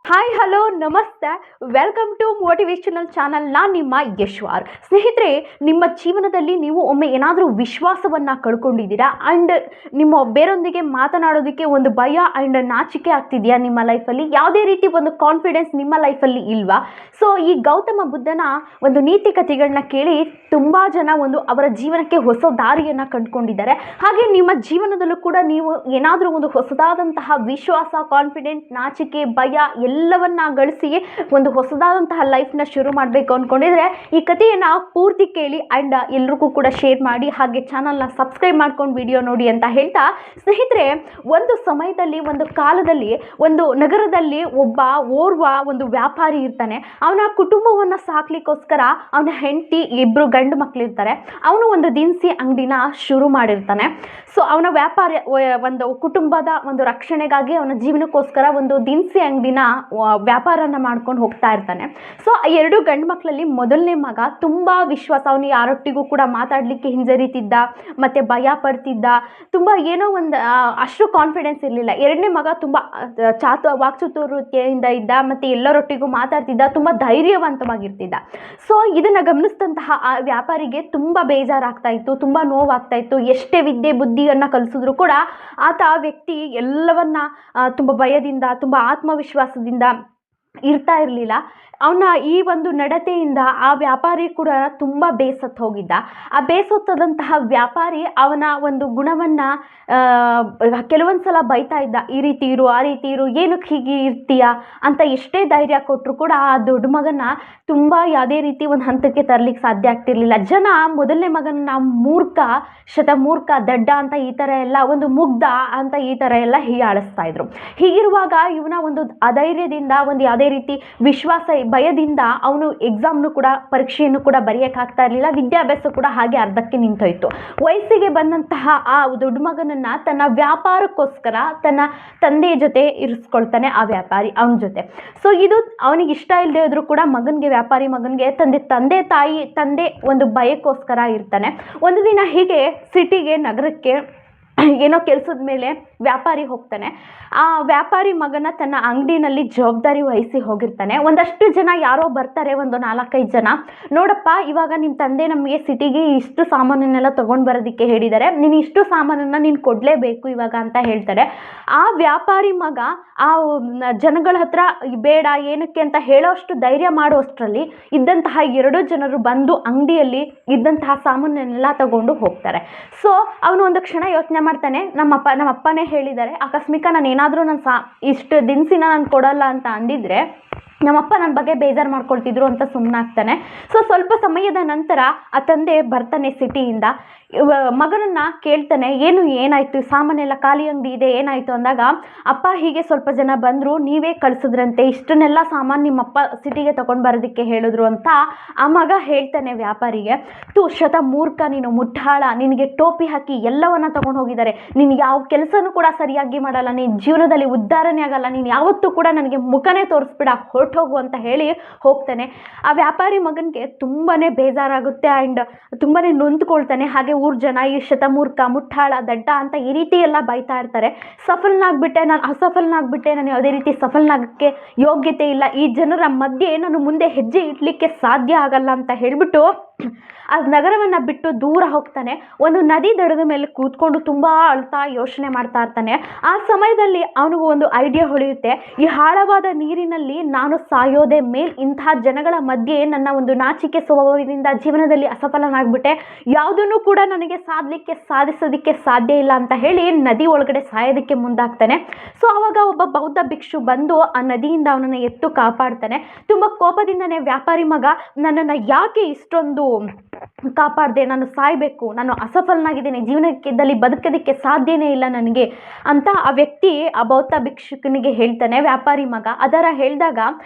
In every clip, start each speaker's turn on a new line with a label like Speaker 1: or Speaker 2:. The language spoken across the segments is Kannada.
Speaker 1: ಹಾಯ್ ಹಲೋ ನಮಸ್ತೆ, ವೆಲ್ಕಮ್ ಟು ಮೋಟಿವೇಶನಲ್ ಚಾನಲ್. ನಾನು ನಿಮ್ಮ ಯಶ್ವಾರ್. ಸ್ನೇಹಿತರೆ, ನಿಮ್ಮ ಜೀವನದಲ್ಲಿ ನೀವು ಒಮ್ಮೆ ಏನಾದರೂ ವಿಶ್ವಾಸವನ್ನು ಕಳ್ಕೊಂಡಿದ್ದೀರಾ ಆ್ಯಂಡ್ ನಿಮ್ಮ ಬೇರೊಂದಿಗೆ ಮಾತನಾಡೋದಕ್ಕೆ ಒಂದು ಭಯ ಆ್ಯಂಡ್ ನಾಚಿಕೆ ಆಗ್ತಿದೆಯಾ? ನಿಮ್ಮ ಲೈಫಲ್ಲಿ ಯಾವುದೇ ರೀತಿ ಒಂದು ಕಾನ್ಫಿಡೆನ್ಸ್ ನಿಮ್ಮ ಲೈಫಲ್ಲಿ ಇಲ್ವಾ? ಸೊ ಈ ಗೌತಮ ಬುದ್ಧನ ಒಂದು ನೀತಿ ಕಥೆಗಳನ್ನ ಕೇಳಿ ತುಂಬ ಜನ ಅವರ ಜೀವನಕ್ಕೆ ಹೊಸ ದಾರಿಯನ್ನು ಕಂಡುಕೊಂಡಿದ್ದಾರೆ. ಹಾಗೆ ನಿಮ್ಮ ಜೀವನದಲ್ಲೂ ಕೂಡ ನೀವು ಏನಾದರೂ ಒಂದು ಹೊಸದಾದಂತಹ ವಿಶ್ವಾಸ, ಕಾನ್ಫಿಡೆಂಟ್, ನಾಚಿಕೆ, ಭಯ ಎಲ್ಲವನ್ನ ಗಳಿಸಿ ಒಂದು ಹೊಸದಾದಂತಹ ಲೈಫ್ನ ಶುರು ಮಾಡಬೇಕು ಅಂದ್ಕೊಂಡಿದ್ರೆ ಈ ಕಥೆಯನ್ನು ಪೂರ್ತಿ ಕೇಳಿ ಆ್ಯಂಡ್ ಎಲ್ರಿಗೂ ಕೂಡ ಶೇರ್ ಮಾಡಿ, ಹಾಗೆ ಚಾನಲ್ನ ಸಬ್ಸ್ಕ್ರೈಬ್ ಮಾಡ್ಕೊಂಡು ವಿಡಿಯೋ ನೋಡಿ ಅಂತ ಹೇಳ್ತಾ, ಸ್ನೇಹಿತರೆ, ಒಂದು ಸಮಯದಲ್ಲಿ, ಒಂದು ಕಾಲದಲ್ಲಿ, ಒಂದು ನಗರದಲ್ಲಿ ಓರ್ವ ಒಂದು ವ್ಯಾಪಾರಿ ಇರ್ತಾನೆ. ಅವನ ಕುಟುಂಬವನ್ನು ಸಾಕ್ಲಿಕ್ಕೋಸ್ಕರ ಅವನ ಹೆಂಡತಿ, ಇಬ್ಬರು ಗಂಡು ಮಕ್ಕಳಿರ್ತಾರೆ. ಅವನು ಒಂದು ದಿನಸಿ ಅಂಗಡಿನ ಶುರು ಮಾಡಿರ್ತಾನೆ. ಸೊ ಅವನ ಒಂದು ಕುಟುಂಬದ ಒಂದು ರಕ್ಷಣೆಗಾಗಿ ಅವನ ಜೀವನಕ್ಕೋಸ್ಕರ ಒಂದು ದಿನಸಿ ಅಂಗಡಿನ ವ್ಯಾಪಾರನ ಮಾಡ್ಕೊಂಡು ಹೋಗ್ತಾ ಇರ್ತಾನೆ. ಸೊ ಎರಡು ಗಂಡು ಮಕ್ಕಳಲ್ಲಿ ಮೊದಲನೇ ಮಗ ತುಂಬ ವಿಶ್ವಾಸ, ಅವನು ಯಾರೊಟ್ಟಿಗೂ ಕೂಡ ಮಾತಾಡಲಿಕ್ಕೆ ಹಿಂಜರಿತಿದ್ದ, ಮತ್ತು ಭಯ ಪಡ್ತಿದ್ದ, ತುಂಬ ಏನೋ ಒಂದು ಅಷ್ಟು ಕಾನ್ಫಿಡೆನ್ಸ್ ಇರಲಿಲ್ಲ. ಎರಡನೇ ಮಗ ತುಂಬ ವಾಕ್ಚಾತುರ್ಯತೆಯಿಂದ ಇದ್ದ, ಮತ್ತು ಎಲ್ಲರೊಟ್ಟಿಗೂ ಮಾತಾಡ್ತಿದ್ದ, ತುಂಬ ಧೈರ್ಯವಂತವಾಗಿರ್ತಿದ್ದ. ಸೊ ಇದನ್ನು ಗಮನಿಸಿದಂತಹ ಆ ವ್ಯಾಪಾರಿಗೆ ತುಂಬ ಬೇಜಾರಾಗ್ತಾ ಇತ್ತು, ತುಂಬ ನೋವಾಗ್ತಾ ಇತ್ತು. ಎಷ್ಟೇ ವಿದ್ಯೆ ಬುದ್ಧಿಯನ್ನು ಕಲಿಸಿದ್ರು ಕೂಡ ಆತ ವ್ಯಕ್ತಿ ಎಲ್ಲವನ್ನ ತುಂಬ ಭಯದಿಂದ, ತುಂಬ ಆತ್ಮವಿಶ್ವಾಸದಿಂದ ಇರ್ತಾ ಇರಲಿಲ್ಲ. ಅವನ ಈ ಒಂದು ನಡತೆಯಿಂದ ಆ ವ್ಯಾಪಾರಿ ಕೂಡ ತುಂಬ ಬೇಸತ್ತು ಹೋಗಿದ್ದ. ಆ ಬೇಸತ್ತದಂತಹ ವ್ಯಾಪಾರಿ ಅವನ ಒಂದು ಗುಣವನ್ನು ಕೆಲವೊಂದು ಸಲ ಬೈತಾ ಇದ್ದ. ಈ ರೀತಿ ಇರು, ಆ ರೀತಿ ಇರು, ಏನಕ್ಕೆ ಹೀಗೆ ಇರ್ತೀಯ ಅಂತ ಎಷ್ಟೇ ಧೈರ್ಯ ಕೊಟ್ಟರು ಕೂಡ ಆ ದೊಡ್ಡ ಮಗನ ತುಂಬ ಯಾವುದೇ ರೀತಿ ಒಂದು ಹಂತಕ್ಕೆ ತರಲಿಕ್ಕೆ ಸಾಧ್ಯ ಆಗ್ತಿರ್ಲಿಲ್ಲ. ಜನ ಮೊದಲನೇ ಮಗನ ಮೂರ್ಖ, ಶತಮೂರ್ಖ, ದಡ್ಡ ಅಂತ ಈ ಥರ ಎಲ್ಲ, ಒಂದು ಮುಗ್ಧ ಅಂತ ಈ ಥರ ಎಲ್ಲ ಹೀಯಾಳಿಸ್ತಾ ಇದ್ರು. ಹೀಗಿರುವಾಗ ಇವನ ಒಂದು ಅಧೈರ್ಯದಿಂದ, ಒಂದು ಯಾವುದೇ ರೀತಿ ವಿಶ್ವಾಸ, ಭಯದಿಂದ ಅವನು ಎಕ್ಸಾಮ್ನು ಕೂಡ, ಪರೀಕ್ಷೆಯನ್ನು ಕೂಡ ಬರೆಯೋಕ್ಕಾಗ್ತಾ ಇರಲಿಲ್ಲ. ವಿದ್ಯಾಭ್ಯಾಸ ಕೂಡ ಹಾಗೆ ಅರ್ಧಕ್ಕೆ ನಿಂತೋಯ್ತು. ವಯಸ್ಸಿಗೆ ಬಂದಂತಹ ಆ ದೊಡ್ಡ ಮಗನನ್ನು ತನ್ನ ವ್ಯಾಪಾರಕ್ಕೋಸ್ಕರ ತನ್ನ ತಂದೆಯ ಜೊತೆ ಇರಿಸ್ಕೊಳ್ತಾನೆ ಆ ವ್ಯಾಪಾರಿ, ಅವನ ಜೊತೆ. ಸೊ ಇದು ಅವನಿಗೆ ಇಷ್ಟ ಇಲ್ಲದೆ ಹೋದರೂ ಕೂಡ ವ್ಯಾಪಾರಿ ಮಗನಿಗೆ ತಂದೆ ಒಂದು ಭಯಕ್ಕೋಸ್ಕರ ಇರ್ತಾನೆ. ಒಂದು ದಿನ ಹೀಗೆ ಸಿಟಿಗೆ, ನಗರಕ್ಕೆ ಏನೋ ಕೆಲಸದ ಮೇಲೆ ವ್ಯಾಪಾರಿ ಹೋಗ್ತಾನೆ. ಆ ವ್ಯಾಪಾರಿ ಮಗನ ತನ್ನ ಅಂಗಡಿನಲ್ಲಿ ಜವಾಬ್ದಾರಿ ವಹಿಸಿ ಹೋಗಿರ್ತಾನೆ. ಒಂದಷ್ಟು ಜನ ಯಾರೋ ಬರ್ತಾರೆ, ಒಂದು 4-5 ಜನ. ನೋಡಪ್ಪ, ಇವಾಗ ನಿಮ್ಮ ತಂದೆ ನಮಗೆ ಸಿಟಿಗೆ ಇಷ್ಟು ಸಾಮಾನನ್ನೆಲ್ಲ ತೊಗೊಂಡು ಬರೋದಕ್ಕೆ ಹೇಳಿದ್ದಾರೆ, ನೀನು ಇಷ್ಟು ಸಾಮಾನನ್ನು ನೀನು ಕೊಡಲೇಬೇಕು ಇವಾಗ ಅಂತ ಹೇಳ್ತಾರೆ. ಆ ವ್ಯಾಪಾರಿ ಮಗ ಆ ಜನಗಳ ಹತ್ರ ಬೇಡ, ಏನಕ್ಕೆ ಅಂತ ಹೇಳೋಷ್ಟು ಧೈರ್ಯ ಮಾಡೋಷ್ಟರಲ್ಲಿ ಇದ್ದಂತಹ 2 ಜನರು ಬಂದು ಅಂಗಡಿಯಲ್ಲಿ ಇದ್ದಂತಹ ಸಾಮಾನನ್ನೆಲ್ಲ ತಗೊಂಡು ಹೋಗ್ತಾರೆ. ಸೊ ಅವನು ಒಂದು ಕ್ಷಣ ಯೋಚನೆ ಮಾಡ್ತಾನೆ, ನಮ್ಮಪ್ಪನೇ ಹೇಳಿದ್ದಾರೆ, ಆಕಸ್ಮಿಕ ನಾನು ಏನಾದರೂ ಇಷ್ಟು ದಿನಸಿನ ನಾನು ಕೊಡಲ್ಲ ಅಂತ ಅಂದಿದ್ರೆ ನಮ್ಮಪ್ಪ ನನ್ನ ಬಗ್ಗೆ ಬೇಜಾರು ಮಾಡ್ಕೊಳ್ತಿದ್ರು ಅಂತ ಸುಮ್ಮನಾಗ್ತಾನೆ. ಸೊ ಸ್ವಲ್ಪ ಸಮಯದ ನಂತರ ಆ ತಂದೆ ಬರ್ತಾನೆ ಸಿಟಿಯಿಂದ. ಮಗನನ್ನ ಕೇಳ್ತಾನೆ, ಏನಾಯಿತು, ಸಾಮಾನೆಲ್ಲ ಖಾಲಿ ಅಂಗಡಿ ಇದೆ, ಏನಾಯಿತು ಅಂದಾಗ, ಅಪ್ಪ ಹೀಗೆ ಸ್ವಲ್ಪ ಜನ ಬಂದರು, ನೀವೇ ಕಳಿಸಿದ್ರಂತೆ, ಇಷ್ಟನ್ನೆಲ್ಲ ಸಾಮಾನು ನಿಮ್ಮಪ್ಪ ಸಿಟಿಗೆ ತೊಗೊಂಡು ಬರೋದಕ್ಕೆ ಹೇಳಿದ್ರು ಅಂತ ಆ ಮಗ ಹೇಳ್ತಾನೆ ವ್ಯಾಪಾರಿಗೆ. ಶತಮೂರ್ಖ, ನೀನು ಮುಟ್ಟಾಳ, ನಿನಗೆ ಟೋಪಿ ಹಾಕಿ ಎಲ್ಲವನ್ನ ತೊಗೊಂಡು ಹೋಗಿದ್ದಾರೆ, ನೀನು ಯಾವ ಕೆಲಸನೂ ಕೂಡ ಸರಿಯಾಗಿ ಮಾಡಲ್ಲ, ನೀನು ಜೀವನದಲ್ಲಿ ಉದ್ಧಾರನೇ ಆಗಲ್ಲ, ನೀನು ಯಾವತ್ತೂ ಕೂಡ ನನಗೆ ಮುಖನೇ ತೋರಿಸ್ಬಿಡ, ಹೊರಟೋಗು ಅಂತ ಹೇಳಿ ಹೋಗ್ತಾನೆ. ಆ ವ್ಯಾಪಾರಿ ಮಗನಿಗೆ ತುಂಬಾ ಬೇಜಾರಾಗುತ್ತೆ ಆ್ಯಂಡ್ ತುಂಬಾ ನೊಂದ್ಕೊಳ್ತಾನೆ. ಹಾಗೆ ಊರು ಜನ ಈ ಶತಮೂರ್ಖ, ಮುಟ್ಟಾಳ, ದಡ್ಡ ಅಂತ ಈ ರೀತಿ ಎಲ್ಲ ಬೈತಾ ಇರ್ತಾರೆ. ಅಸಫಲನಾಗ್ಬಿಟ್ಟೆ, ನಾನು ಯಾವುದೇ ರೀತಿ ಸಫಲನಾಗಕ್ಕೆ ಯೋಗ್ಯತೆ ಇಲ್ಲ, ಈ ಜನರ ಮಧ್ಯೆ ನಾನು ಮುಂದೆ ಹೆಜ್ಜೆ ಇಡಲಿಕ್ಕೆ ಸಾಧ್ಯ ಆಗಲ್ಲ ಅಂತ ಹೇಳಿಬಿಟ್ಟು ಆ ನಗರವನ್ನು ಬಿಟ್ಟು ದೂರ ಹೋಗ್ತಾನೆ. ಒಂದು ನದಿ ದಡದ ಮೇಲೆ ಕೂತ್ಕೊಂಡು ತುಂಬ ಅಳ್ತಾ ಯೋಚನೆ ಮಾಡ್ತಾ ಇರ್ತಾನೆ. ಆ ಸಮಯದಲ್ಲಿ ಅವನಿಗೂ ಒಂದು ಐಡಿಯಾ ಹೊಳೆಯುತ್ತೆ, ಈ ಆಳವಾದ ನೀರಿನಲ್ಲಿ ನಾನು ಸಾಯೋದೇ ಮೇಲ್, ಇಂತಹ ಜನಗಳ ಮಧ್ಯೆ ನನ್ನ ಒಂದು ನಾಚಿಕೆ ಸ್ವಭಾವದಿಂದ ಜೀವನದಲ್ಲಿ ಅಸಫಲನಾಗ್ಬಿಟ್ಟೆ, ಯಾವುದನ್ನು ಕೂಡ ನನಗೆ ಸಾಧಿಸೋದಕ್ಕೆ ಸಾಧ್ಯ ಇಲ್ಲ ಅಂತ ಹೇಳಿ ನದಿ ಒಳಗಡೆ ಸಾಯೋದಕ್ಕೆ ಮುಂದಾಗ್ತಾನೆ. ಸೊ ಆವಾಗ ಒಬ್ಬ ಬೌದ್ಧ ಭಿಕ್ಷು ಬಂದು ಆ ನದಿಯಿಂದ ಅವನನ್ನು ಎತ್ತು ಕಾಪಾಡ್ತಾನೆ. ತುಂಬ ಕೋಪದಿಂದನೇ ವ್ಯಾಪಾರಿ ಮಗ, ನನ್ನನ್ನು ಯಾಕೆ ಇಷ್ಟೊಂದು ಕಾಪಾಡಿದೆ, ನಾನು ಸಾಯಬೇಕು, ನಾನು ಅಸಫಲನಾಗಿದ್ದೇನೆ, ಜೀವನದಲ್ಲಿ ಬದುಕೋದಕ್ಕೆ ಸಾಧ್ಯನೇ ಇಲ್ಲ ನನಗೆ ಅಂತ ಆ ವ್ಯಕ್ತಿ ಆ ಬೌದ್ಧ ಭಿಕ್ಷುಕನಿಗೆ ಹೇಳ್ತಾನೆ, ವ್ಯಾಪಾರಿ ಮಗ. ಅದರ ಹೇಳಿದಾಗ,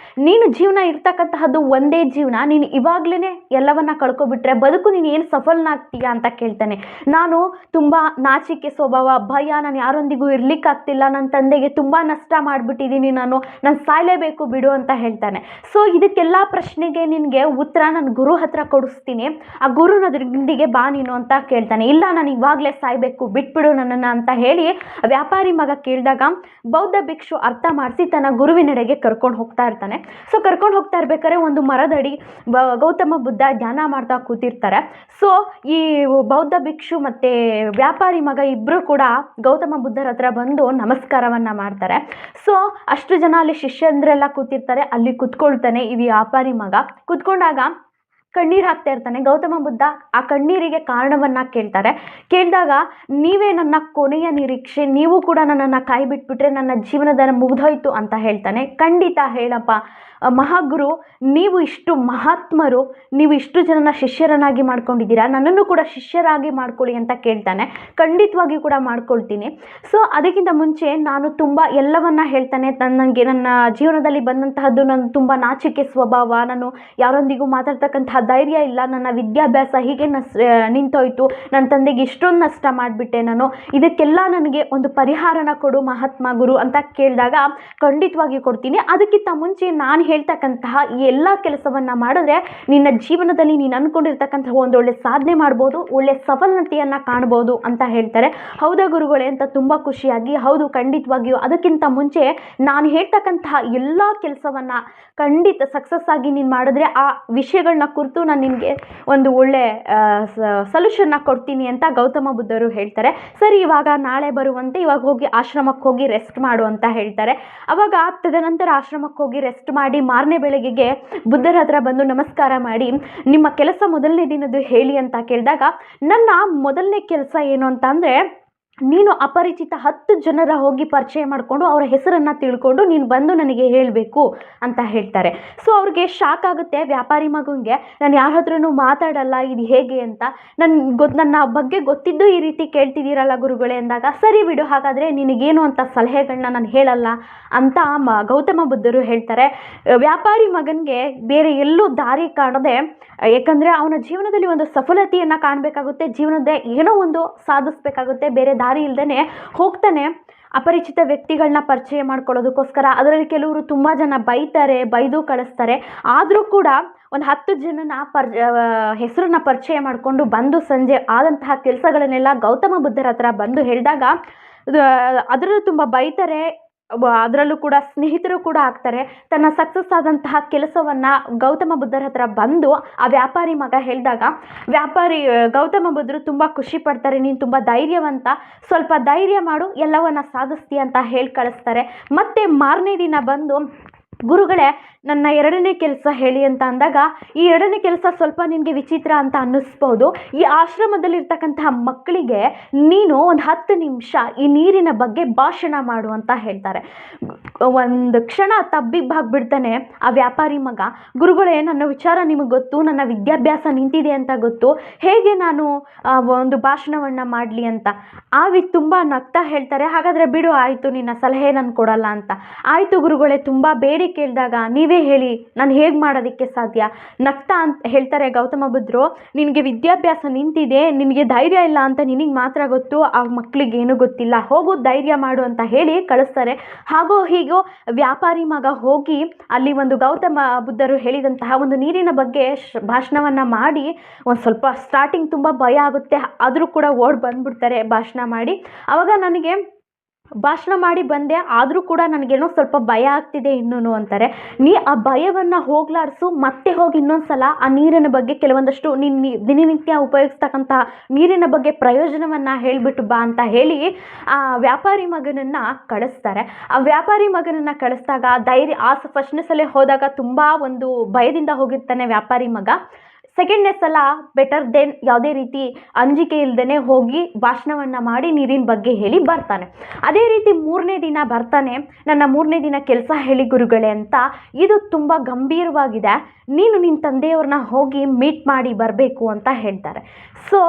Speaker 1: ನೀನು ಜೀವನ ಇರ್ತಕ್ಕಂತಹದ್ದು ಒಂದೇ ಜೀವನ, ನೀನು ಇವಾಗಲೇ ಎಲ್ಲವನ್ನ ಕಳ್ಕೊಬಿಟ್ರೆ ಬದುಕು ನೀನು ಏನು ಸಫಲನಾಗ್ತೀಯಾ ಅಂತ ಕೇಳ್ತಾನೆ. ನಾನು ತುಂಬ ನಾಚಿಕೆ ಸ್ವಭಾವ, ಭಯ, ನಾನು ಯಾರೊಂದಿಗೂ ಇರ್ಲಿಕ್ಕಾಗ್ತಿಲ್ಲ, ನನ್ನ ತಂದೆಗೆ ತುಂಬ ನಷ್ಟ ಮಾಡಿಬಿಟ್ಟಿದ್ದೀನಿ, ನಾನು ಸಾಯಲೇಬೇಕು ಬಿಡು ಅಂತ ಹೇಳ್ತಾನೆ. ಸೊ ಇದಕ್ಕೆಲ್ಲ ಪ್ರಶ್ನೆಗೆ ನಿನಗೆ ಉತ್ತರ ನನ್ನ ಗುರು ಹತ್ರ ಕೊಡಿಸ್ತೀನಿ ಹೋಗ್ತೀನಿ, ಆ ಗುರುನೊಂದಿಗೆ ಬಾ ನೀನು ಅಂತ ಕೇಳ್ತಾನೆ. ಇಲ್ಲ, ನಾನು ಇವಾಗಲೇ ಸಾಯಬೇಕು, ಬಿಟ್ಬಿಡು ನನ್ನನ್ನು ಅಂತ ಹೇಳಿ ವ್ಯಾಪಾರಿ ಮಗ ಕೇಳಿದಾಗ ಬೌದ್ಧ ಭಿಕ್ಷು ಅರ್ಥ ಮಾಡಿಸಿ ತನ್ನ ಗುರುವಿನೆಡೆಗೆ ಕರ್ಕೊಂಡು ಹೋಗ್ತಾ ಇರ್ತಾನೆ. ಸೊ ಕರ್ಕೊಂಡು ಹೋಗ್ತಾ ಇರ್ಬೇಕಾದ್ರೆ ಒಂದು ಮರದಡಿ ಗೌತಮ ಬುದ್ಧ ಧ್ಯಾನ ಮಾಡ್ತಾ ಕೂತಿರ್ತಾರೆ. ಸೊ ಈ ಬೌದ್ಧ ಭಿಕ್ಷು ಮತ್ತು ವ್ಯಾಪಾರಿ ಮಗ ಇಬ್ಬರು ಕೂಡ ಗೌತಮ ಬುದ್ಧರ ಹತ್ರ ಬಂದು ನಮಸ್ಕಾರವನ್ನು ಮಾಡ್ತಾರೆ. ಸೊ ಅಷ್ಟು ಜನ ಅಲ್ಲಿ ಶಿಷ್ಯಂದ್ರೆಲ್ಲ ಕೂತಿರ್ತಾರೆ. ಅಲ್ಲಿ ಕುತ್ಕೊಳ್ತಾನೆ ಈ ವ್ಯಾಪಾರಿ ಮಗ. ಕುತ್ಕೊಂಡಾಗ ಕಣ್ಣೀರು ಹಾಕ್ತಾ ಇರ್ತಾನೆ. ಗೌತಮ ಬುದ್ಧ ಆ ಕಣ್ಣೀರಿಗೆ ಕಾರಣವನ್ನು ಕೇಳಿದಾಗ ನೀವೇ ನನ್ನ ಕೊನೆಯ ನಿರೀಕ್ಷೆ, ನೀವು ಕೂಡ ನನ್ನನ್ನು ಕೈ ಬಿಟ್ಬಿಟ್ರೆ ನನ್ನ ಜೀವನದ ಮುಗಿದೋಯ್ತು ಅಂತ ಹೇಳ್ತಾನೆ. ಖಂಡಿತ ಹೇಳಪ್ಪ ಮಹಾಗುರು, ನೀವು ಇಷ್ಟು ಮಹಾತ್ಮರು, ನೀವು ಇಷ್ಟು ಜನನ ಶಿಷ್ಯರನ್ನಾಗಿ ಮಾಡ್ಕೊಂಡಿದ್ದೀರಾ, ನನ್ನನ್ನು ಕೂಡ ಶಿಷ್ಯರಾಗಿ ಮಾಡ್ಕೊಳ್ಳಿ ಅಂತ ಕೇಳ್ತಾನೆ. ಖಂಡಿತವಾಗಿ ಕೂಡ ಮಾಡ್ಕೊಳ್ತೀನಿ. ಸೊ ಅದಕ್ಕಿಂತ ಮುಂಚೆ ನಾನು ತುಂಬ ಎಲ್ಲವನ್ನ ಹೇಳ್ತಾನೆ. ನನಗೆ ನನ್ನ ಜೀವನದಲ್ಲಿ ಬಂದಂತಹದ್ದು ನನ್ನ ತುಂಬ ನಾಚಿಕೆ ಸ್ವಭಾವ, ನಾನು ಯಾರೊಂದಿಗೂ ಮಾತಾಡ್ತಕ್ಕಂತಹ ಧೈರ್ಯ ಇಲ್ಲ, ನನ್ನ ವಿದ್ಯಾಭ್ಯಾಸ ಹೀಗೆ ನಿಂತೋಯ್ತು, ನನ್ನ ತಂದೆಗೆ ಇಷ್ಟೊಂದು ನಷ್ಟ ಮಾಡಿಬಿಟ್ಟೆ ನಾನು, ಇದಕ್ಕೆಲ್ಲ ನನಗೆ ಒಂದು ಪರಿಹಾರನ ಕೊಡು ಮಹಾತ್ಮ ಗುರು ಅಂತ ಕೇಳಿದಾಗ ಖಂಡಿತವಾಗಿ ಕೊಡ್ತೀನಿ. ಅದಕ್ಕಿಂತ ಮುಂಚೆ ನಾನು ಹೇಳ್ತಕ್ಕಂತಹ ಈ ಎಲ್ಲ ಕೆಲಸವನ್ನು ಮಾಡಿದ್ರೆ ನಿನ್ನ ಜೀವನದಲ್ಲಿ ನೀನು ಅಂದ್ಕೊಂಡಿರ್ತಕ್ಕಂತಹ ಒಂದು ಒಳ್ಳೆ ಸಾಧನೆ ಮಾಡ್ಬೋದು, ಒಳ್ಳೆ ಸಫಲತೆಯನ್ನು ಕಾಣ್ಬೋದು ಅಂತ ಹೇಳ್ತಾರೆ. ಹೌದಾ ಗುರುಗಳೇ ಅಂತ ತುಂಬ ಖುಷಿಯಾಗಿ, ಹೌದು ಖಂಡಿತವಾಗಿಯೂ, ಅದಕ್ಕಿಂತ ಮುಂಚೆ ನಾನು ಹೇಳ್ತಕ್ಕಂತಹ ಎಲ್ಲ ಕೆಲಸವನ್ನು ಖಂಡಿತ ಸಕ್ಸಸ್ ಆಗಿ ನೀನು ಮಾಡಿದ್ರೆ ಆ ವಿಷಯಗಳನ್ನ ಕುರಿತು ನಾನು ನಿನಗೆ ಒಂದು ಒಳ್ಳೆ ಸೊಲ್ಯೂಷನ್ನ ಕೊಡ್ತೀನಿ ಅಂತ ಗೌತಮ ಬುದ್ಧರು ಹೇಳ್ತಾರೆ. ಸರಿ, ಇವಾಗ ನಾಳೆ ಬರುವಂತೆ, ಇವಾಗ ಹೋಗಿ ಆಶ್ರಮಕ್ಕೆ ಹೋಗಿ ರೆಸ್ಟ್ ಮಾಡು ಅಂತ ಹೇಳ್ತಾರೆ. ಅವಾಗ ತದನಂತರ ಆಶ್ರಮಕ್ಕೆ ಹೋಗಿ ರೆಸ್ಟ್ ಮಾಡಿ ಮಾರನೇ ಬೆಳಗ್ಗೆಗೆ ಬುದ್ಧರ ಹತ್ರ ಬಂದು ನಮಸ್ಕಾರ ಮಾಡಿ ನಿಮ್ಮ ಕೆಲಸ ಮೊದಲನೇ ದಿನದ್ದು ಹೇಳಿ ಅಂತ ಕೇಳಿದಾಗ ನನ್ನ ಮೊದಲನೇ ಕೆಲಸ ಏನು ಅಂತ ಅಂದರೆ, ನೀನು ಅಪರಿಚಿತ 10 ಜನರ ಹೋಗಿ ಪರಿಚಯ ಮಾಡಿಕೊಂಡು ಅವರ ಹೆಸರನ್ನು ತಿಳ್ಕೊಂಡು ನೀನು ಬಂದು ನನಗೆ ಹೇಳಬೇಕು ಅಂತ ಹೇಳ್ತಾರೆ. ಸೊ ಅವ್ರಿಗೆ ಶಾಕ್ ಆಗುತ್ತೆ ವ್ಯಾಪಾರಿ ಮಗನಿಗೆ. ನಾನು ಯಾರ ಹತ್ರನೂ ಮಾತಾಡಲ್ಲ, ಇದು ಹೇಗೆ ಅಂತ, ನನ್ನ ಬಗ್ಗೆ ಗೊತ್ತಿದ್ದು ಈ ರೀತಿ ಕೇಳ್ತಿದ್ದೀರಲ್ಲ ಗುರುಗಳೇ ಅಂದಾಗ, ಸರಿ ಬಿಡು, ಹಾಗಾದರೆ ನಿನಗೇನು ಅಂತ ಸಲಹೆಗಳನ್ನ ನಾನು ಹೇಳಲ್ಲ ಅಂತ ಗೌತಮ ಬುದ್ಧರು ಹೇಳ್ತಾರೆ. ವ್ಯಾಪಾರಿ ಮಗನಿಗೆ ಬೇರೆ ಎಲ್ಲೂ ದಾರಿ ಕಾಣದೆ, ಯಾಕಂದರೆ ಅವನ ಜೀವನದಲ್ಲಿ ಒಂದು ಸಫಲತೆಯನ್ನು ಕಾಣಬೇಕಾಗುತ್ತೆ, ಜೀವನದ ಏನೋ ಒಂದು ಸಾಧಿಸಬೇಕಾಗುತ್ತೆ, ಬೇರೆ ದಾರಿ ಇಲ್ಲದೇ ಹೋಗ್ತಾನೆ ಅಪರಿಚಿತ ವ್ಯಕ್ತಿಗಳನ್ನ ಪರಿಚಯ ಮಾಡ್ಕೊಳ್ಳೋದಕ್ಕೋಸ್ಕರ. ಅದರಲ್ಲಿ ಕೆಲವರು ತುಂಬ ಜನ ಬೈದು ಕಳಿಸ್ತಾರೆ. ಆದರೂ ಕೂಡ ಒಂದು 10 ಜನನ ಹೆಸರನ್ನ ಪರಿಚಯ ಮಾಡಿಕೊಂಡು ಬಂದು ಸಂಜೆ ಆದಂತಹ ಕೆಲಸಗಳನ್ನೆಲ್ಲ ಗೌತಮ ಬುದ್ಧರ ಹತ್ರ ಬಂದು ಹೇಳಿದಾಗ ಅದರಲ್ಲೂ ತುಂಬ ಬೈತಾರೆ, ಅದರಲ್ಲೂ ಕೂಡ ಸ್ನೇಹಿತರು ಕೂಡ ಆಗ್ತಾರೆ. ತನ್ನ ಸಕ್ಸಸ್ ಆದಂತಹ ಕೆಲಸವನ್ನು ಗೌತಮ ಬುದ್ಧರ ಹತ್ರ ಬಂದು ಆ ವ್ಯಾಪಾರಿ ಮಗ ಹೇಳಿದಾಗ ಗೌತಮ ಬುದ್ಧರು ತುಂಬ ಖುಷಿ ಪಡ್ತಾರೆ. ನೀನು ತುಂಬ ಧೈರ್ಯವಂತ, ಸ್ವಲ್ಪ ಧೈರ್ಯ ಮಾಡು, ಎಲ್ಲವನ್ನ ಸಾಧಿಸ್ತೀಯ ಅಂತ ಹೇಳಿ ಕಳಿಸ್ತಾರೆ. ಮತ್ತೆ ಮಾರನೇ ದಿನ ಬಂದು, ಗುರುಗಳೇ ನನ್ನ 2ನೇ ಕೆಲಸ ಹೇಳಿ ಅಂತ ಅಂದಾಗ, ಈ 2ನೇ ಕೆಲಸ ಸ್ವಲ್ಪ ನಿನಗೆ ವಿಚಿತ್ರ ಅಂತ ಅನ್ನಿಸ್ಬೋದು. ಈ ಆಶ್ರಮದಲ್ಲಿರ್ತಕ್ಕಂತಹ ಮಕ್ಕಳಿಗೆ ನೀನು ಒಂದು 10 ನಿಮಿಷ ಈ ನೀರಿನ ಬಗ್ಗೆ ಭಾಷಣ ಮಾಡು ಅಂತ ಹೇಳ್ತಾರೆ. ಒಂದು ಕ್ಷಣ ತಬ್ಬಿಬ್ಬಾಗ್ಬಿಡ್ತಾನೆ ಆ ವ್ಯಾಪಾರಿ ಮಗ. ಗುರುಗಳೇ, ನನ್ನ ವಿಚಾರ ನಿಮಗೆ ಗೊತ್ತು, ನನ್ನ ವಿದ್ಯಾಭ್ಯಾಸ ನಿಂತಿದೆ ಅಂತ ಗೊತ್ತು, ಹೇಗೆ ನಾನು ಒಂದು ಭಾಷಣವನ್ನು ಮಾಡಲಿ ಅಂತ. ತುಂಬ ನಗ್ತಾ ಹೇಳ್ತಾರೆ, ಹಾಗಾದರೆ ಬಿಡು, ಆಯಿತು, ನಿನ್ನ ಸಲಹೆ ನಾನು ಕೊಡಲ್ಲ ಅಂತ. ಆಯಿತು ಗುರುಗಳೇ, ತುಂಬ ಬೇಡಿ ಕೇಳಿದಾಗ ನೀವೇ ಹೇಳಿ, ನಾನು ಹೇಗೆ ಮಾಡೋದಕ್ಕೆ ಸಾಧ್ಯ? ನಗ್ತಾ ಅಂತ ಹೇಳ್ತಾರೆ ಗೌತಮ ಬುದ್ಧರು, ನಿನಗೆ ವಿದ್ಯಾಭ್ಯಾಸ ನಿಂತಿದೆ, ನಿನಗೆ ಧೈರ್ಯ ಇಲ್ಲ ಅಂತ ನಿನಗೆ ಮಾತ್ರ ಗೊತ್ತು, ಆ ಮಕ್ಕಳಿಗೆ ಏನೂ ಗೊತ್ತಿಲ್ಲ, ಹೋಗು ಧೈರ್ಯ ಮಾಡು ಅಂತ ಹೇಳಿ ಕಳಿಸ್ತಾರೆ. ಹಾಗೋ ಹೀಗೋ ವ್ಯಾಪಾರಿ ಮಗ ಹೋಗಿ ಅಲ್ಲಿ ಒಂದು ಗೌತಮ ಬುದ್ಧರು ಹೇಳಿದಂತಹ ಒಂದು ನೀರಿನ ಬಗ್ಗೆ ಭಾಷಣವನ್ನು ಮಾಡಿ, ಒಂದು ಸ್ವಲ್ಪ ಸ್ಟಾರ್ಟಿಂಗ್ ತುಂಬ ಭಯ ಆಗುತ್ತೆ, ಆದರೂ ಕೂಡ ಓಡಿ ಬಂದ್ಬಿಡ್ತಾರೆ ಭಾಷಣ ಮಾಡಿ. ಆವಾಗ ನನಗೆ ಭಾಷಣ ಮಾಡಿ ಬಂದೆ, ಆದರೂ ಕೂಡ ನನಗೇನೋ ಸ್ವಲ್ಪ ಭಯ ಆಗ್ತಿದೆ ಇನ್ನೂ ಅಂತಾರೆ. ನೀ ಆ ಭಯವನ್ನು ಹೋಗ್ಲಾಡಿಸು, ಮತ್ತೆ ಹೋಗಿ ಇನ್ನೊಂದು ಸಲ ಆ ನೀರಿನ ಬಗ್ಗೆ ಕೆಲವೊಂದಷ್ಟು ದಿನನಿತ್ಯ ಉಪಯೋಗಿಸ್ತಕ್ಕಂತಹ ನೀರಿನ ಬಗ್ಗೆ ಪ್ರಯೋಜನವನ್ನು ಹೇಳಿಬಿಟ್ಟು ಬಾ ಅಂತ ಹೇಳಿ ಆ ವ್ಯಾಪಾರಿ ಮಗನನ್ನು ಕಳಿಸ್ತಾರೆ. ಆ ವ್ಯಾಪಾರಿ ಮಗನನ್ನು ಕಳಿಸಿದಾಗ ಫಸ್ಟ್ನೇ ಸಲ ಹೋದಾಗ ತುಂಬ ಒಂದು ಭಯದಿಂದ ಹೋಗಿರ್ತಾನೆ ವ್ಯಾಪಾರಿ ಮಗ. ಸೆಕೆಂಡ್ನೇ ಸಲ ಬೆಟರ್ ದೆನ್ ಯಾವುದೇ ರೀತಿ ಅಂಜಿಕೆ ಇಲ್ಲದೇ ಹೋಗಿ ಭಾಷಣವನ್ನು ಮಾಡಿ ನೀರಿನ ಬಗ್ಗೆ ಹೇಳಿ ಬರ್ತಾನೆ. ಅದೇ ರೀತಿ 3ನೇ ದಿನ ಬರ್ತಾನೆ, ನನ್ನ 3ನೇ ದಿನ ಕೆಲಸ ಹೇಳಿ ಗುರುಗಳೇ ಅಂತ. ಇದು ತುಂಬ ಗಂಭೀರವಾಗಿದೆ, ನೀನು ನಿನ್ನ ತಂದೆಯವ್ರನ್ನ ಹೋಗಿ ಮೀಟ್ ಮಾಡಿ ಬರಬೇಕು ಅಂತ ಹೇಳ್ತಾರೆ. ಸೊ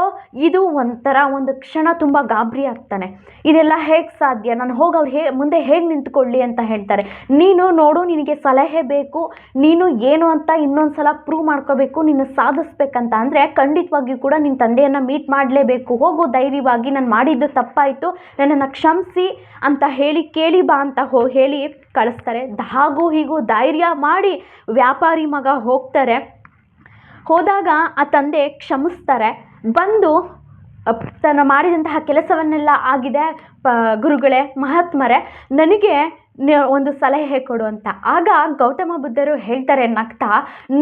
Speaker 1: ಇದು ಒಂಥರ ಒಂದು ಕ್ಷಣ ತುಂಬ ಗಾಬರಿ ಆಗ್ತಾನೆ. ಇದೆಲ್ಲ ಹೇಗೆ ಸಾಧ್ಯ, ನಾನು ಹೋಗಿ ಅವ್ರು ಮುಂದೆ ಹೇಗೆ ನಿಂತ್ಕೊಳ್ಳಿ ಅಂತ ಹೇಳ್ತಾರೆ. ನೀನು ನೋಡು, ನಿನಗೆ ಸಲಹೆ ಬೇಕು, ನೀನು ಏನು ಅಂತ ಇನ್ನೊಂದು ಸಲ ಪ್ರೂವ್ ಮಾಡ್ಕೋಬೇಕು, ನೀನು ಸಾಧಿಸ್ಬೇಕಂತ ಅಂದರೆ ಖಂಡಿತವಾಗಿಯೂ ಕೂಡ ನಿನ್ನ ತಂದೆಯನ್ನು ಮೀಟ್ ಮಾಡಲೇಬೇಕು. ಹೋಗು ಧೈರ್ಯವಾಗಿ, ನಾನು ಮಾಡಿದ್ದು ತಪ್ಪಾಯಿತು, ನನ್ನನ್ನು ಕ್ಷಮಿಸಿ ಅಂತ ಹೇಳಿ ಕೇಳಿ ಬಾ ಅಂತ ಹೇಳಿ ಕಳಿಸ್ತಾರೆ. ಹಾಗೂ ಹೀಗೂ ಧೈರ್ಯ ಮಾಡಿ ವ್ಯಾಪಾರಿ ಮಗ ಹೋಗ್ತಾರೆ. ಹೋದಾಗ ಆ ತಂದೆ ಕ್ಷಮಿಸ್ತಾರೆ. ಬಂದು ತನ್ನ ಮಾಡಿದಂತಹ ಕೆಲಸವನ್ನೆಲ್ಲ ಆಗಿದೆ ಗುರುಗಳೇ, ಮಹಾತ್ಮರೇ, ನನಗೆ ಒಂದು ಸಲಹೆ ಕೊಡು ಅಂತ. ಆಗ ಗೌತಮ ಬುದ್ಧರು ಹೇಳ್ತಾರೆ ನಗ್ತಾ,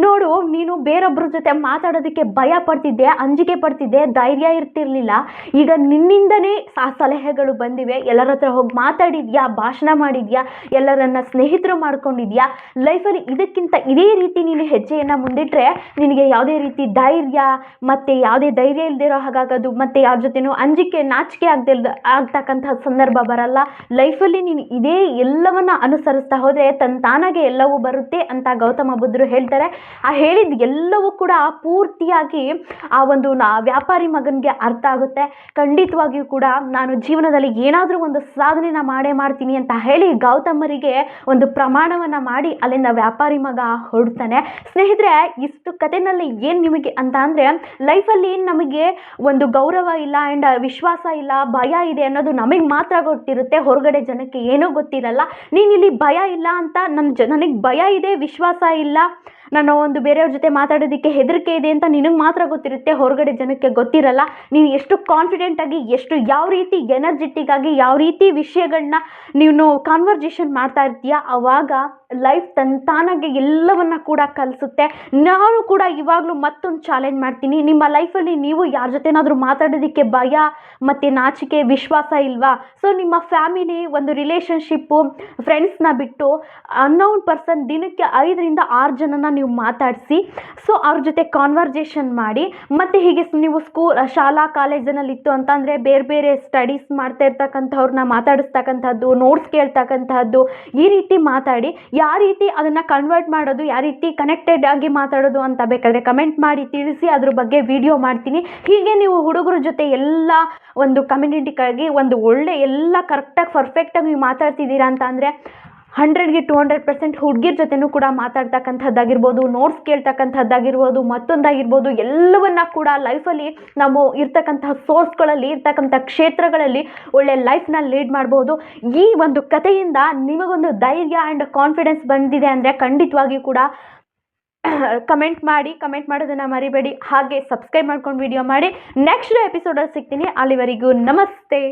Speaker 1: ನೋಡು, ನೀನು ಬೇರೊಬ್ಬರ ಜೊತೆ ಮಾತಾಡೋದಕ್ಕೆ ಭಯ ಪಡ್ತಿದ್ದೆ, ಅಂಜಿಕೆ ಪಡ್ತಿದ್ದೆ, ಧೈರ್ಯ ಇರ್ತಿರ್ಲಿಲ್ಲ. ಈಗ ನಿನ್ನಿಂದನೇ ಆ ಸಲಹೆಗಳು ಬಂದಿವೆ. ಎಲ್ಲರ ಹತ್ರ ಹೋಗಿ ಮಾತಾಡಿದ್ಯಾ, ಭಾಷಣ ಮಾಡಿದ್ಯಾ, ಎಲ್ಲರನ್ನ ಸ್ನೇಹಿತರು ಮಾಡ್ಕೊಂಡಿದ್ಯಾ. ಲೈಫಲ್ಲಿ ಇದಕ್ಕಿಂತ ಇದೇ ರೀತಿ ನೀನು ಹೆಜ್ಜೆಯನ್ನು ಮುಂದಿಟ್ಟರೆ ನಿನಗೆ ಯಾವುದೇ ರೀತಿ ಧೈರ್ಯ ಮತ್ತು ಯಾವುದೇ ಧೈರ್ಯ ಇಲ್ದಿರೋ ಹಾಗಾಗೋದು, ಮತ್ತು ಯಾರ ಜೊತೆನೂ ಅಂಜಿಕೆ ನಾಚಿಕೆ ಆಗ್ತಕ್ಕಂಥ ಸಂದರ್ಭ ಬರಲ್ಲ. ಲೈಫಲ್ಲಿ ನೀನು ಇದೇ ಎಲ್ಲವನ್ನ ಅನುಸರಿಸ್ತಾ ಹೋದರೆ ತಾನಾಗೆ ಎಲ್ಲವೂ ಬರುತ್ತೆ ಅಂತ ಗೌತಮ ಬುದ್ಧರು ಹೇಳ್ತಾರೆ. ಆ ಹೇಳಿದ ಎಲ್ಲವೂ ಕೂಡ ಪೂರ್ತಿಯಾಗಿ ಆ ಒಂದು ವ್ಯಾಪಾರಿ ಮಗನಿಗೆ ಅರ್ಥ ಆಗುತ್ತೆ. ಖಂಡಿತವಾಗಿಯೂ ಕೂಡ ನಾನು ಜೀವನದಲ್ಲಿ ಏನಾದರೂ ಒಂದು ಸಾಧನೆನ ಮಾಡೇ ಮಾಡ್ತೀನಿ ಅಂತ ಹೇಳಿ ಗೌತಮರಿಗೆ ಒಂದು ಪ್ರಮಾಣವನ್ನು ಮಾಡಿ ಅಲ್ಲಿಂದ ವ್ಯಾಪಾರಿ ಮಗ ಹೊರಡ್ತಾನೆ. ಸ್ನೇಹಿತರೆ, ಇಷ್ಟು ಕಥೆನಲ್ಲಿ ಏನು ನಿಮಗೆ ಅಂತ ಅಂದರೆ, ಲೈಫಲ್ಲಿ ನಮಗೆ ಒಂದು ಗೌರವ ಇಲ್ಲ ಆ್ಯಂಡ್ ವಿಶ್ವಾಸ ಇಲ್ಲ, ಭಯ ಇದೆ ಅನ್ನೋದು ನಮಗೆ ಮಾತ್ರ ಗೊತ್ತಿರುತ್ತೆ, ಹೊರಗಡೆ ಜನಕ್ಕೆ ಏನೂ ಗೊತ್ತಿರಲ್ಲ. ನೀನು ಇಲ್ಲಿ ಭಯ ಇಲ್ಲ ಅಂತ ನನಗೆ ಭಯ ಇದೆ, ವಿಶ್ವಾಸ ಇಲ್ಲ, ನಾನು ಒಂದು ಬೇರೆಯವ್ರ ಜೊತೆ ಮಾತಾಡೋದಕ್ಕೆ ಹೆದರಿಕೆ ಇದೆ ಅಂತ ನಿನಗೆ ಮಾತ್ರ ಗೊತ್ತಿರುತ್ತೆ, ಹೊರಗಡೆ ಜನಕ್ಕೆ ಗೊತ್ತಿರಲ್ಲ. ನೀನು ಎಷ್ಟು ಕಾನ್ಫಿಡೆಂಟಾಗಿ, ಯಾವ ರೀತಿ ಎನರ್ಜೆಟಿಕ್ ಆಗಿ, ಯಾವ ರೀತಿ ವಿಷಯಗಳನ್ನ ನೀನು ಕಾನ್ವರ್ಜೇಷನ್ ಮಾಡ್ತಾ ಇರ್ತೀಯ, ಆವಾಗ ಲೈಫ್ ತಾನಾಗೆ ಎಲ್ಲವನ್ನ ಕೂಡ ಕಲಿಸುತ್ತೆ. ನಾನು ಕೂಡ ಇವಾಗಲೂ ಮತ್ತೊಂದು ಚಾಲೆಂಜ್ ಮಾಡ್ತೀನಿ. ನಿಮ್ಮ ಲೈಫಲ್ಲಿ ನೀವು ಯಾರ ಜೊತೆನಾದರೂ ಮಾತಾಡೋದಕ್ಕೆ ಭಯ ಮತ್ತು ನಾಚಿಕೆ, ವಿಶ್ವಾಸ ಇಲ್ವಾ? ಸೊ ನಿಮ್ಮ ಫ್ಯಾಮಿಲಿ, ಒಂದು ರಿಲೇಷನ್ಶಿಪ್ಪು, ಫ್ರೆಂಡ್ಸ್ನ ಬಿಟ್ಟು ಅನ್ನೌನ್ ಪರ್ಸನ್ ದಿನಕ್ಕೆ 5ರಿಂದ 6 ಜನನ ನೀವು ಮಾತಾಡಿಸಿ. ಸೊ ಅವ್ರ ಜೊತೆ ಕಾನ್ವರ್ಜೇಷನ್ ಮಾಡಿ. ಮತ್ತು ಹೀಗೆ ನೀವು ಶಾಲಾ ಕಾಲೇಜಿನಲ್ಲಿ ಇತ್ತು ಅಂತಂದರೆ ಬೇರೆ ಬೇರೆ ಸ್ಟಡೀಸ್ ಮಾಡ್ತಾ ಇರ್ತಕ್ಕಂಥವ್ರನ್ನ ಮಾತಾಡಿಸ್ತಕ್ಕಂಥದ್ದು, ನೋಟ್ಸ್ ಕೇಳ್ತಕ್ಕಂಥದ್ದು, ಈ ರೀತಿ ಮಾತಾಡಿ. ಯಾವ ರೀತಿ ಅದನ್ನು ಕನ್ವರ್ಟ್ ಮಾಡೋದು, ಯಾವ ರೀತಿ ಕನೆಕ್ಟೆಡ್ ಆಗಿ ಮಾತಾಡೋದು ಅಂತ ಬೇಕಾದರೆ ಕಮೆಂಟ್ ಮಾಡಿ ತಿಳಿಸಿ, ಅದ್ರ ಬಗ್ಗೆ ವಿಡಿಯೋ ಮಾಡ್ತೀನಿ. ಹೀಗೆ ನೀವು ಹುಡುಗರ ಜೊತೆ ಎಲ್ಲ ಒಂದು ಕಮ್ಯುನಿಟಿಗಾಗಿ ಒಂದು ಒಳ್ಳೆ ಎಲ್ಲ ಕರೆಕ್ಟಾಗಿ ಪರ್ಫೆಕ್ಟಾಗಿ ನೀವು ಮಾತಾಡ್ತಿದ್ದೀರಾ ಅಂತ ಅಂದರೆ 100ಗೆ 200% ಹುಡುಗಿರ ಜೊತೆನೂ ಕೂಡ ಮಾತಾಡ್ತಕ್ಕಂಥದ್ದಾಗಿರ್ಬೋದು, ನೋಟ್ಸ್ ಕೇಳ್ತಕ್ಕಂಥದ್ದಾಗಿರ್ಬೋದು, ಮತ್ತೊಂದಾಗಿರ್ಬೋದು, ಎಲ್ಲವನ್ನ ಕೂಡ ಲೈಫಲ್ಲಿ ನಾವು ಇರ್ತಕ್ಕಂತಹ ಸೋರ್ಸ್ಗಳಲ್ಲಿ, ಇರ್ತಕ್ಕಂಥ ಕ್ಷೇತ್ರಗಳಲ್ಲಿ ಒಳ್ಳೆ ಲೈಫ್ನ ಲೀಡ್ ಮಾಡ್ಬೋದು. ಈ ಒಂದು ಕಥೆಯಿಂದ ನಿಮಗೊಂದು ಧೈರ್ಯ ಆ್ಯಂಡ್ ಕಾನ್ಫಿಡೆನ್ಸ್ ಬಂದಿದೆ ಅಂದರೆ ಖಂಡಿತವಾಗಿಯೂ ಕೂಡ ಕಮೆಂಟ್ ಮಾಡೋದನ್ನು ಮರಿಬೇಡಿ. ಹಾಗೆ ಸಬ್ಸ್ಕ್ರೈಬ್ ಮಾಡ್ಕೊಂಡು ವಿಡಿಯೋ ಮಾಡಿ. ನೆಕ್ಸ್ಟ್ ಎಪಿಸೋಡಲ್ಲಿ ಸಿಗ್ತೀನಿ. ಅಲ್ಲಿವರೆಗೂ ನಮಸ್ತೆ.